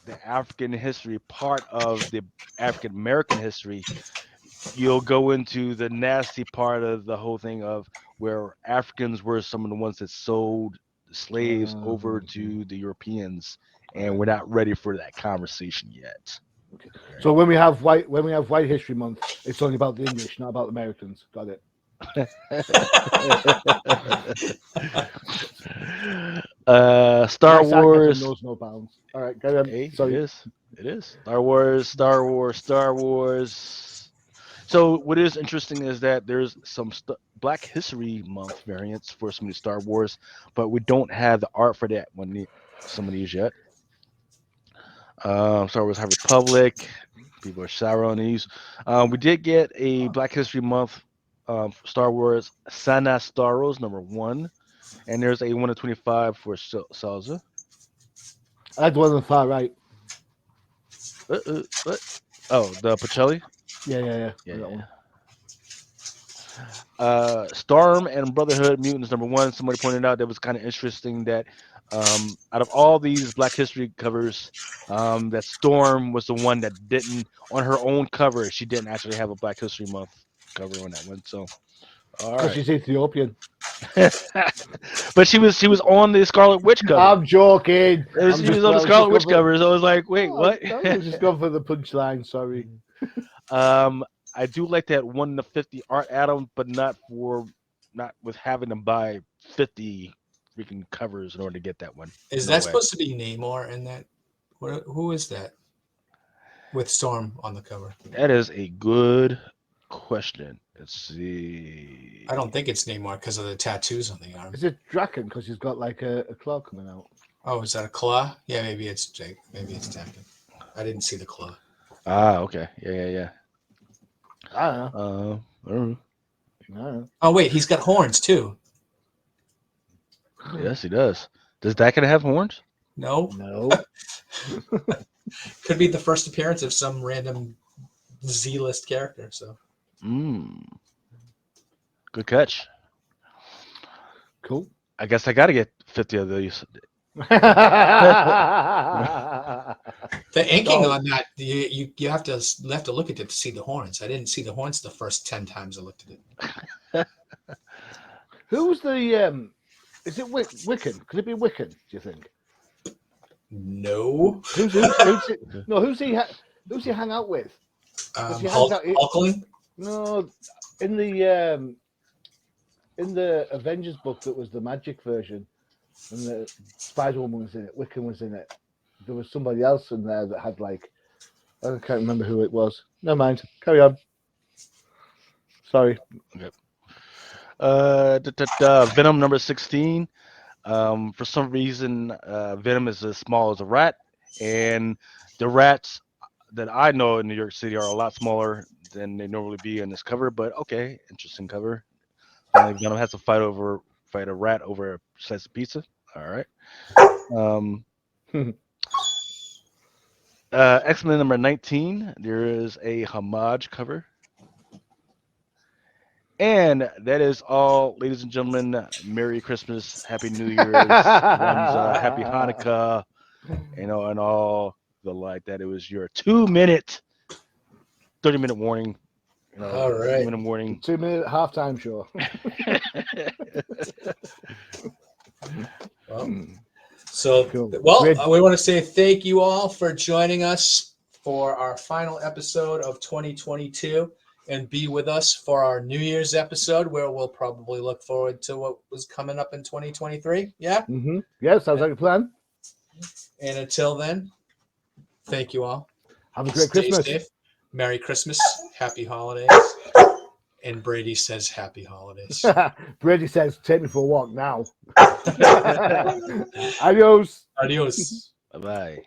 the African history part of the African American history, you'll go into the nasty part of the whole thing of where Africans were some of the ones that sold slaves over Okay. to the Europeans, and we're not ready for that conversation yet. Okay. So when we have White History Month, it's only about the English, not about the Americans. Got it. Star My sarcasm Wars. knows no bounds. All right, carry on. Hey, it Sorry. is. It is. Star Wars. So what is interesting is that there's some Black History Month variants for some of these Star Wars, but we don't have the art for that one. Some of these yet. Star Wars High Republic. People are sour on these. We did get a Black History Month Star Wars Sana Staros #1, and there's a 1 of 25 for Salza. I had one on the far right. What? Oh, the Pacelli. Yeah. Yeah, That yeah. one. Storm and Brotherhood Mutants #1. Somebody pointed out that was kind of interesting that out of all these Black History covers, that Storm was the one that didn't on her own cover. She didn't actually have a Black History Month cover on that one. So, all Because right. she's Ethiopian. But she was on the Scarlet Witch cover. I'm joking. She was on the I was just Scarlet going Witch for. cover, so I was like, wait, Oh, what? I was just going for the punchline. Sorry. Um, I do like that 1 to 50 art Adam, but not with having to buy 50 freaking covers in order to get that one. is No that way. supposed to be Namor in that? Who is that with Storm on the cover? That is a good question. Let's see. I don't think it's Namor because of the tattoos on the arm. Is it Draken? Because he's got like a claw coming out. Oh, is that a claw? Yeah, maybe it's Jake. Maybe it's Draken. I didn't see the claw. Ah, okay. Yeah. I don't I don't know. know. Oh wait, he's got horns too. Yes, he does. Does Dakin have horns? No, No. could be the first appearance of some random Z-list character. So Mm. Good catch. Cool. I guess I got to get 50 of these. the inking No. on that, you have to look at it to see the horns. I didn't see the horns the first 10 times I looked at it. Who's the Is it Wiccan? Could it be Wiccan? Do you think? No, Who's he hang out with? He hangs out. Hulkling. No, in the Avengers book that was the magic version, and the Spider Woman was in it. Wiccan was in it. There was somebody else in there that had like I can't remember who it was. Never mind. Carry on. Sorry. Okay. Venom #16. For some reason, Venom is as small as a rat, and the rats that I know in New York City are a lot smaller than they normally be in this cover. But okay, interesting cover. Venom has to fight a rat over a slice of pizza. All right. Um, X-Men #19. There is a homage cover. And that is all, ladies and gentlemen. Merry Christmas, Happy New Year's, one's Happy Hanukkah, and all the like that. It was your 2-minute, 30-minute warning. All right. 2-minute warning. 2-minute halftime show. So, Cool. well, Great. we want to say thank you all for joining us for our final episode of 2022, and be with us for our New Year's episode, where we'll probably look forward to what was coming up in 2023. Yeah. Yeah, sounds like a plan. And until then, thank you all. Have a great Stay Christmas. safe. Merry Christmas. Happy holidays. And Brady says happy holidays. Brady says, take me for a walk now. Adios. Adios. Bye bye.